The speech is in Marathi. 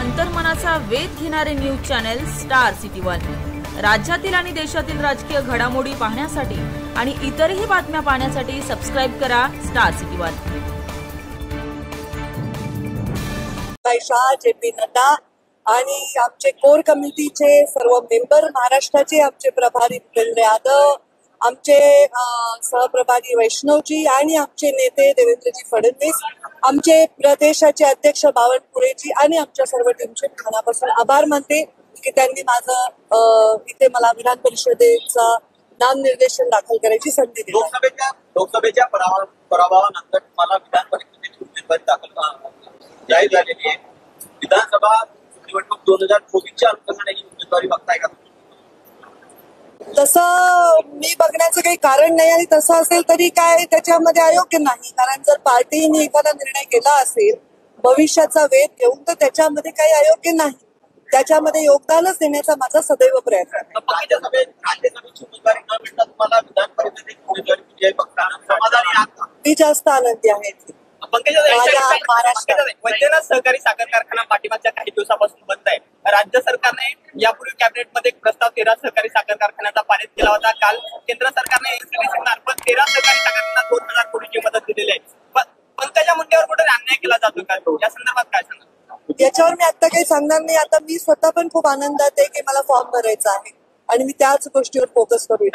अंतर्मनाचा वेध घेणारे news channel star City one. राज्यातील आणि देशातील राजकीय घडामोडी पाहण्यासाठी आणि इतरही बातम्या पाहण्यासाठी सबस्क्राइब करा Star City one. JP. Nadda आणि आमचे कोर कमिटीचे सर्व मेंबर, महाराष्ट्राचे आमचे प्रभारी भूपेंद्र यादव, आमचे सहप्रभारी वैष्णवजी आणि आमचे नेते देवेंद्रजी फडणवीस, आमचे प्रदेशाचे अध्यक्ष बावनकुळेजी आणि आमच्या सर्व टीमचे मनापासून आभार मानते की त्यांनी माझं इथे मला विधान परिषदेचा नामनिर्देशन दाखल करायची संधी दिली। लोकसभेच्या पराभवानंतर मला विधान परिषदेची उमेदवारी दाखल जाहीर झालेली आहे। विधानसभा निवडणूक 2024च्या अनुषंगाने उमेदवारी बघताय का? तसं मी बघण्याचं काही कारण नाही आणि तसं असेल तरी काय त्याच्यामध्ये अयोग्य नाही, कारण जर पार्टीने एखादा निर्णय केला असेल भविष्याचा वेध घेऊन तर त्याच्यामध्ये काही अयोग्य नाही, त्याच्यामध्ये योगदानच देण्याचा माझा सदैव प्रयत्न आहे। मी जास्त आनंदी आहे। वैद्यनाथ सहकारी साखर कारखाना पाठीमागच्या काही दिवसापासून बंद आहे। राज्य सरकारने यापूर्वी कॅबिनेटमध्ये एक प्रस्ताव 13 सहकारी साखर कारखान्याचा पारित केला होता। काल केंद्र सरकारने एनसीडीसी मार्फत 13 सहकारी साखर कारखान्यांना 2000 कोटीची मदत दिलेली आहे। पंकजा मुंडेवर कुठे अन्याय केला जातो का, या संदर्भात काय सांगा? याच्यावर मी आता काही सांगणार नाही। आता मी स्वतः पण खूप आनंदात आहे की मला फॉर्म भरायचा आहे आणि मी त्याच गोष्टीवर फोकस करू।